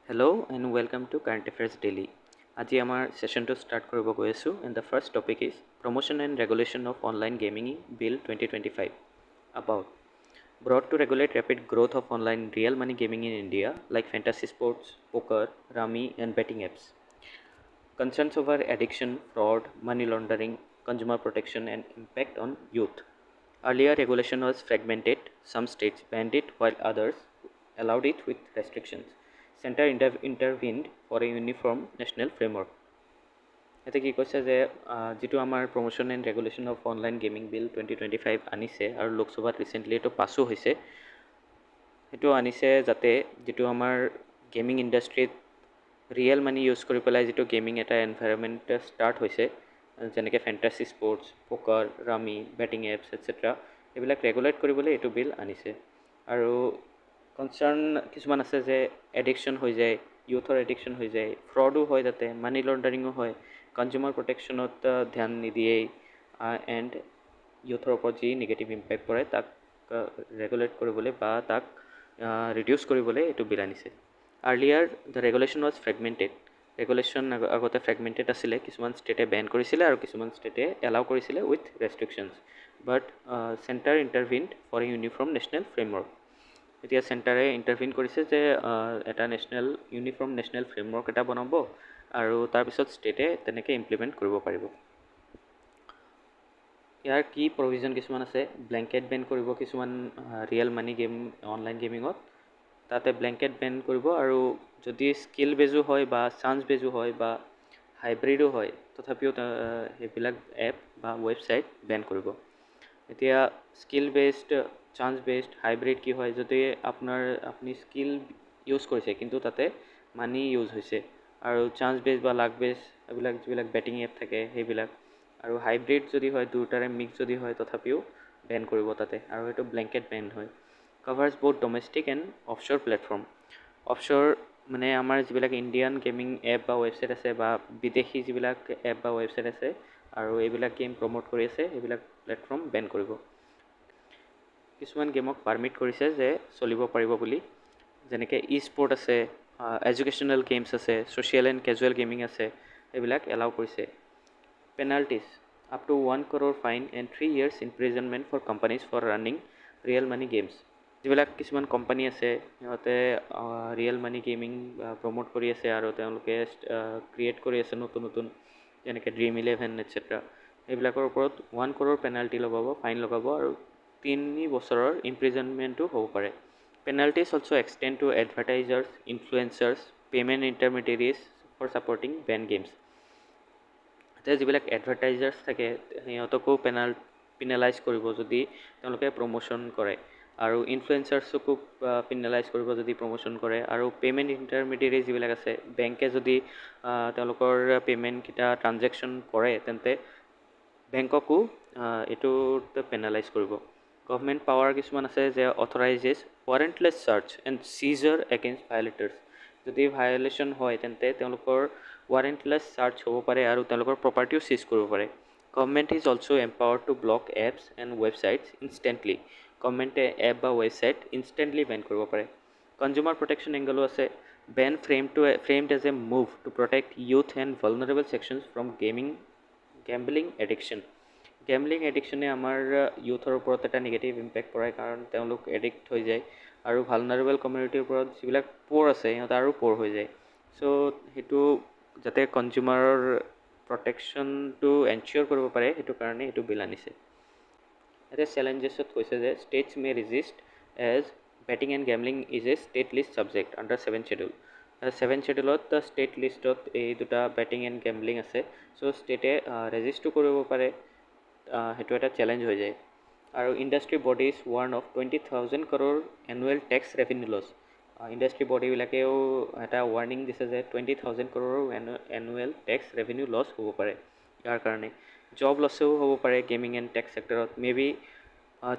Hello and welcome to Current Affairs Daily. আজি আমাৰ সেশনটো start কৰিব গৈ আছোঁ and the first topic is Promotion and Regulation of Online Gaming Bill 2025. About brought to regulate rapid growth of online real money gaming in India like fantasy sports, poker, rummy and betting apps. Concerns over addiction, fraud, money laundering, consumer protection and impact on youth. Earlier regulation was fragmented. Some states banned it while others allowed it with restrictions. Center intervened for a uniform national framework. এতে কি কৈছে যে যেটো আমাৰ promotion and regulation of online gaming বিল 2025 আনিছে আৰু লোকসভাত recently এটো পাছো হৈছে এটো আনিছে যাতে যেটো আমাৰ গেমিং ইন্ডাস্ট্ৰিত ৰিয়েল মানি ইউজ কৰি পেলাই যেটো গেমিং এটা এনভাইৰনমেন্ট ষ্টাৰ্ট হৈছে যেনেকৈ ফেন্টাসি স্পোৰ্টস পোকাৰ ৰামি বেটিং এপছ এটসেট্ৰা এইবিলাক ৰেগুলেট কৰিবলৈ এটো বিল আনিছে আৰু কনসাৰ্ন কিছুমান আছে যে এডিকশন হৈ যায় ইউথৰ এডিকশন হৈ যায় ফ্ৰডো হয় তাতে মানি লণ্ডাৰিঙো হয় কনজিউমাৰ প্ৰটেকশ্যনত ধ্যান নিদিয়ে এণ্ড ইউথৰ ওপৰত যি নিগেটিভ ইম্পেক্ট পৰে তাক ৰেগুলেট কৰিবলৈ বা তাক ৰিডিউচ কৰিবলৈ এইটো বিল আনিছে earlier the regulation was fragmented regulation আগতে ফ্ৰেগমেণ্টেড আছিলে কিছুমান ষ্টেটে বেন কৰিছিলে আৰু কিছুমান ষ্টেটে এলাউ কৰিছিলে with restrictions but centre intervened for a uniform national framework এতিয়া চেণ্টাৰে ইণ্টাৰভিন কৰিছে যে এটা নেশ্যনেল ইউনিফৰ্ম নেশ্যনেল ফ্ৰেমৱৰ্ক এটা বনাব আৰু তাৰপিছত ষ্টেটে তেনেকৈ ইমপ্লিমেণ্ট কৰিব পাৰিব ইয়াৰ কি প্ৰভিজন কিছুমান আছে ব্লেংকেট বেন কৰিব কিছুমান ৰিয়েল মানি গেম অনলাইন গেমিঙত তাতে ব্লেংকেট বেন কৰিব আৰু যদি স্কিল বেজো হয় বা চান্স বেজো হয় বা হাইব্ৰিডো হয় তথাপিও সেইবিলাক এপ বা ৱেবছাইট বেন কৰিব এতিয়া skill based chance based hybrid কি হয় যদি আপুনি স্কিল ইউজ কৰিছে কিন্তু তাতে মানি ইউজ হৈছে আৰু চান্স বেস বা লাক বেস এইবিলাক যিবিলাক বেটিং এপ থাকে সেইবিলাক আৰু হাইব্ৰিড যদি হয় দুটাৰে মিক্স যদি হয় তথাপিও বেন কৰিব তাতে আৰু এইটো ব্লেংকেট বেন হয় কভাৰ্ছ both domestic and offshore platform offshore মানে আমাৰ যিবিলাক ইণ্ডিয়ান গেমিং এপ বা ৱেবছাইট আছে বা বিদেশী যিবিলাক এপ বা ৱেবছাইট আছে আৰু এইবিলাক গেম প্ৰমোট কৰি আছে এইবিলাক প্লেটফৰ্ম বেন কৰিব কিছুমান গেমক পাৰ্মিট কৰিছে যে চলিব পাৰিব বুলি যেনেকৈ ই স্পৰ্ট আছে এডুকেশ্যনেল গেমছ আছে ছ'চিয়েল এণ্ড কেজুৱেল গেমিং আছে এইবিলাক এলাউ কৰিছে penalties up to 1 crore fine and 3 years imprisonment for companies for running real money games যিবিলাক কিছুমান কোম্পানী আছে সিহঁতে ৰিয়েল মানি গেমিং প্ৰমোট কৰি আছে আৰু তেওঁলোকে ক্ৰিয়েট কৰি আছে নতুন নতুন যেনেকৈ ড্ৰিম 11 এটচেট্ৰা এইবিলাকৰ ওপৰত 1 crore পেনাল্টি লগাব ফাইন লগাব আৰু 3 বছৰৰ ইমপ্ৰিজনমেণ্টো হ'ব পাৰে penalties also' extend to advertisers influencers payment intermediaries for supporting ban games এতিয়া যিবিলাক এডভাৰটাইজাৰ্ছ থাকে সিহঁতকো পেনালাইজ কৰিব যদি তেওঁলোকে প্ৰমোশ্যন কৰে আৰু ইনফ্লুৱেঞ্চাৰ্ছকো পেনালাইজ কৰিব যদি প্ৰমোশ্যন কৰে আৰু পে'মেণ্ট ইণ্টাৰমিডিয়েৰি যিবিলাক আছে বেংকে যদি তেওঁলোকৰ পে'মেণ্টকেইটা ট্ৰানজেকশ্যন কৰে তেন্তে বেংককো এইটোত পেনালাইজ কৰিব গভৰ্ণমেণ্ট পাৱাৰ কিছুমান আছে যে অথৰাইজেছ ৱাৰেণ্টলেছ চাৰ্চ এণ্ড চিজাৰ এগেইনষ্ট ভায়লেটাৰ্ছ যদি ভায়লেশ্যন হয় তেন্তে তেওঁলোকৰ ৱাৰেণ্টলেছ চাৰ্চ হ'ব পাৰে আৰু তেওঁলোকৰ প্ৰপাৰ্টিও চিজ কৰিব পাৰে government is also' empowered to block apps and websites instantly গভৰ্ণমেণ্টে এপ বা ৱেবছাইট ইনষ্টেণ্টলি বেন কৰিব পাৰে কনজিউমাৰ প্ৰটেকশ্যন এংগলো আছে ban framed as a move to protect youth and vulnerable sections from gambling এডিকশ্যনে আমাৰ ইউথৰ ওপৰত এটা নিগেটিভ ইম্পেক্ট পৰে কাৰণ তেওঁলোক এডিক্ট হৈ যায় আৰু ভালনাৰেবল কমিউনিটিৰ ওপৰত যিবিলাক প'ৰ আছে সিহঁত আৰু প'ৰ হৈ যায় চ' সেইটো যাতে কনজিউমাৰৰ প্ৰটেকশ্যনটো এনচিয়'ৰ কৰিব পাৰে সেইটো কাৰণে এইটো বিল আনিছে এতিয়া চেলেঞ্জেছত কৈছে যে states may register as betting and gambling is a state list subject under 7th schedule 7th schedule state লিষ্টত এই দুটা বেটিং এণ্ড গেমলিং আছে চ' ষ্টেটে ৰেজিষ্টো কৰিব পাৰে সেইটো এটা চেলেঞ্জ হৈ যায় আৰু industry bodies warn of 20,000 crore annual tax revenue loss industry বডিবিলাকেও এটা ৱাৰ্ণিং দিছে যে 20,000 crore annual tax revenue loss হ'ব পাৰে ইয়াৰ কাৰণে জব লছেও হ'ব পাৰে গেমিং এণ্ড টেক্স ছেক্টৰত may be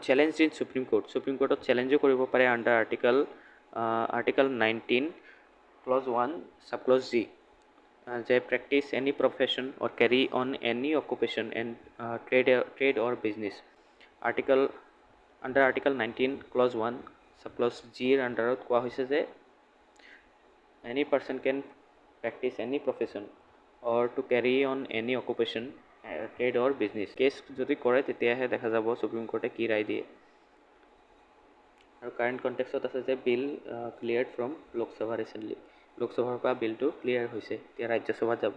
challenge in supreme কোৰ্টত চেলেঞ্জো কৰিব পাৰে under article 19 clause 1 subclause G যে practice any profession or carry on any occupation and trade or business under article 19 clause 1 subclause G ৰ আণ্ডাৰত কোৱা হৈছে যে any person can practice any profession or to carry on any occupation, trade or business. Case যদি কৰে তেতিয়াহে দেখা যাব সুপ্ৰিম কোৰ্টে কি ৰায় দিয়ে। আৰু কাৰেণ্ট কণ্টেক্সত আছে যে বিল ক্লিয়াৰ্ড ফ্ৰম লোকসভা ৰিচেণ্টলি, লোকসভাৰ পৰা বিলটো ক্লিয়াৰ হৈছে, এতিয়া ৰাজ্যসভাত যাব।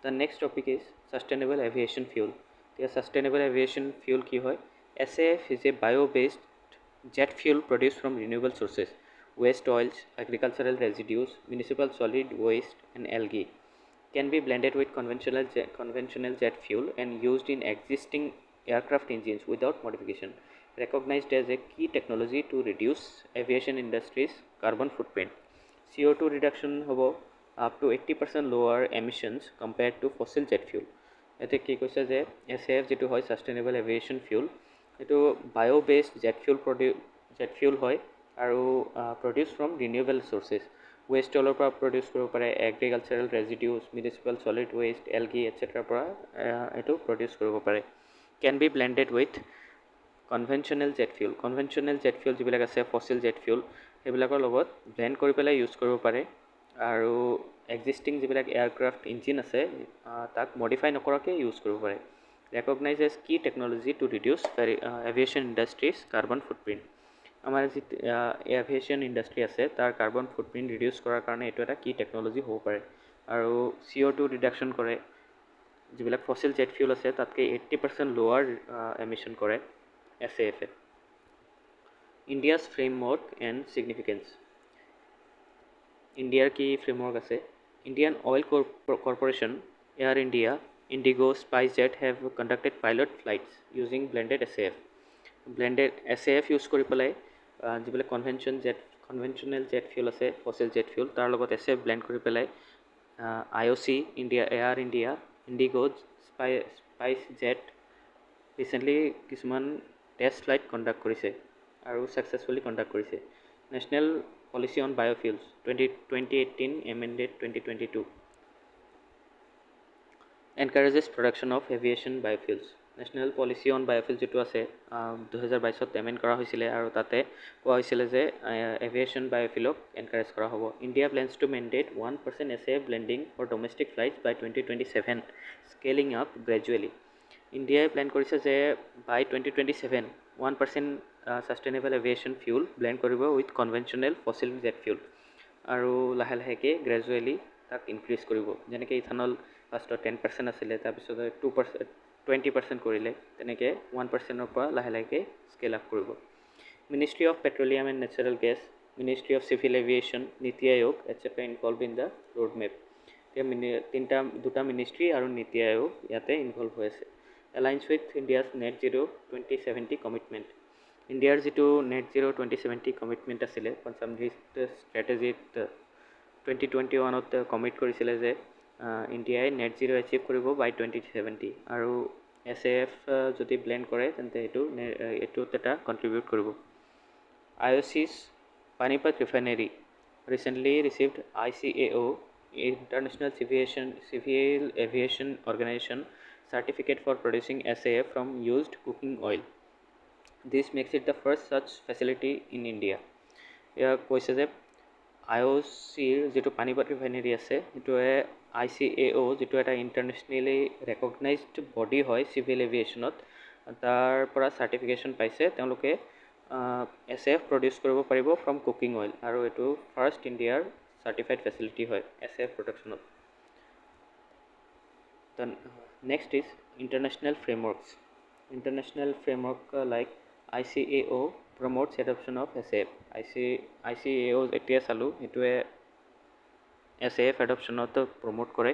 The next topic is sustainable aviation fuel. এতিয়া ছাষ্টেইনেবল এভিয়েশ্যন ফিউল কি হয়? SAF is a bio-based jet fuel produced from renewable sources, waste oils, agricultural residues, municipal solid waste and algae. Can be blended with conventional jet fuel and used in existing aircraft engines without modification. Recognized as a key technology to reduce aviation industry's carbon footprint. CO2 reduction hobo up to 80% lower emissions compared to fossil jet fuel. এতে কি কৈছে যে SAF যেটো হয় sustainable aviation fuel, এটো বায়ো based jet fuel হয় আৰু produce from renewable sources. Waste অইলৰ পৰা প্ৰডিউস কৰিব পাৰে, agricultural residues, municipal solid waste, algae এটসেট্ৰাৰ পৰা এটো প্ৰডিউস কৰিব পাৰে। Can be blended with conventional jet fuel যিবিলাক আছে ফসিল জেট ফিউল, সেইবিলাকৰ লগত ব্লেন্ড কৰি পেলাই ইউজ কৰিব পাৰে। আৰু এক্সিষ্টিং যিবিলাক এয়াৰক্ৰাফ্ট ইঞ্জিন আছে তাক মডিফাই নকৰাকৈ ইউজ কৰিব পাৰে। Recognise as key technology to reduce aviation industries carbon footprint. আমাৰ যি এভিয়েশ্যন ইণ্ডাষ্ট্ৰি আছে তাৰ কাৰ্বন ফুটপ্ৰিণ্ট ৰিডিউচ কৰাৰ কাৰণে এইটো এটা কি টেকনলজি হ'ব পাৰে। আৰু CO2 ৰিডাকশ্যন কৰে, যিবিলাক ফসিল জেট ফিউল আছে তাতকৈ 80% লোৱাৰ এমিশ্যন কৰে SAF এ। India's framework and significance. ইণ্ডিয়াৰ কি ফ্ৰেমৱৰ্ক আছে? Indian Oil Corporation, Air India, IndiGo, SpiceJet have conducted pilot flights using blended SAF। Blended SAF use কৰি পেলাই যিবিলাক কনভেনশ্যনেল জেট ফিউল আছে ফসিল জেট ফিউল তাৰ লগত SAF ব্লেণ্ড কৰি পেলাই IOC, India, Air India, IndiGo, SpiceJet recently কিছুমান টেষ্ট ফ্লাইট কণ্ডাক্ট কৰিছে আৰু ছাকচেছফুলি কণ্ডাক্ট কৰিছে। National policy on biofuels 2018 amended 2022 এনকাৰেজেছ production of aviation biofuels. National policy on biofuels যিটো আছে 2022ত এমেণ্ড কৰা হৈছিলে আৰু তাতে কোৱা হৈছিলে যে এভিয়েশ্যন বায়োফিউলক এনকাৰেজ কৰা হ'ব। India plans to mandate 1% SAF blending for domestic flights by 2027, scaling up gradually. ইণ্ডিয়াই প্লেন কৰিছে যে by 2027 1% sustainable aviation fuel blend কৰিব with conventional fossil jet fuel, আৰু লাহে লাহেকৈ গ্ৰেজুৱেলি তাক ইনক্ৰিজ কৰিব। যেনেকৈ ইথানল ফাৰ্ষ্টত 10% আছিলে, তাৰপিছত 20% কৰিলে, তেনেকৈ 1%ৰ পৰা লাহে লাহেকৈ স্কেল আপ কৰিব। Ministry of petroleum and natural gas, ministry of civil aviation, নীতি আয়োগ etcetera involve in the road map. এতিয়া দুটা মিনিষ্ট্ৰী আৰু নীতি আয়োগ ইয়াতে ইনভলভ হৈ আছে। Alliance with India's net zero' 2070 commitment. ইণ্ডিয়াৰ যিটো নেট জিৰ' 2070 কমিটমেণ্ট আছিলে, কনচামৰিষ্ট ষ্ট্ৰেটেজিত 2021ত কমিট কৰিছিলে যে ইণ্ডিয়াই নেট জিৰ' এচিভ কৰিব বাই 2070, আৰু SAF যদি ব্লেণ্ড কৰে তেন্তে এইটোত এটা কণ্ট্ৰিবিউট কৰিব। IOC's Panipat refinery recently received ICAO, International Civil Aviation Organization, certificate for producing SAF from used cooking oil. This makes it the first such facility in India. ইয়াক কৈছে যে IOCৰ যিটো পানিপত ৰিফাইনেৰী আছে সেইটোৱে ICAO যিটো এটা ইণ্টাৰনেশ্যনেলি ৰেকগনাইজড বডি হয় চিভিল এভিয়েশ্যনত, তাৰ পৰা চাৰ্টিফিকেশ্যন পাইছে। তেওঁলোকে SAF প্ৰডিউচ কৰিব পাৰিব ফ্ৰম কুকিং অইল, আৰু এইটো ফাৰ্ষ্ট ইণ্ডিয়াৰ চাৰ্টিফাইড ফেচিলিটি হয় SAF প্ৰডাকশ্যনত। Next is international frameworks. International framework like ICAO promotes adoption of SAF. ICAO এতিয়া চালোঁ সেইটোৱে SAF এডপশ্যনত প্ৰমোট কৰে।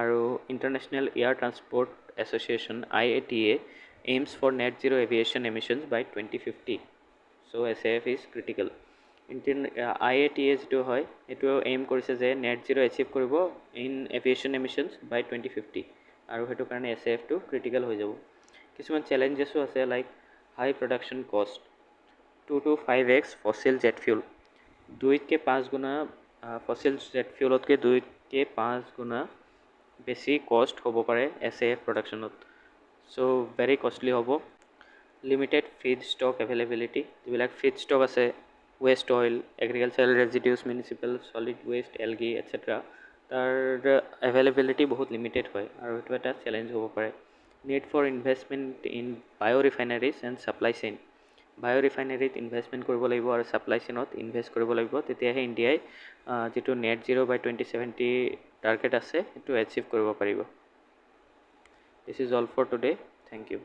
আৰু international air transport association IATA aims for net zero aviation emissions by 2050. So SAF is critical. IATA যিটো হয় সেইটো aim কৰিছে যে নেট জিৰ' এচিভ কৰিব ইন এভিয়েশ্যন এমিশ্যনছ বাই 2050, আৰু সেইটো কাৰণে SAFটো ক্ৰিটিকেল হৈ যাব। কিছুমান চেলেঞ্জেছো আছে, লাইক হাই প্ৰডাকশ্যন কষ্ট, 2 to 5x fossil jet fuel, 2কে 5 গুণা ফসিল জেট ফিউলতকৈ 2কে 5 গুণা বেছি কষ্ট হ'ব পাৰে SAF প্ৰডাকশ্যনত। চ' ভেৰি কষ্টলি হ'ব। লিমিটেড ফিড ষ্টক এভেইলেবিলিটি, যিবিলাক ফিড ষ্টক আছে waste oil, agricultural residues, municipal solid waste, algae, etc. তাৰ availability বহুত limited হয় আৰু এইটো এটা চেলেঞ্জ হ'ব পাৰে. Need for investment in biorefineries and supply chain. বায়'ৰিফাইনেৰীত ইনভেষ্টমেণ্ট কৰিব লাগিব আৰু ছাপ্লাই চেইনত ইনভেষ্ট কৰিব লাগিব, তেতিয়াহে ইণ্ডিয়াই যিটো নেট জিৰ' বাই 2070 টাৰ্গেট আছে সেইটো এচিভ কৰিব পাৰিব. This is all for today. Thank U.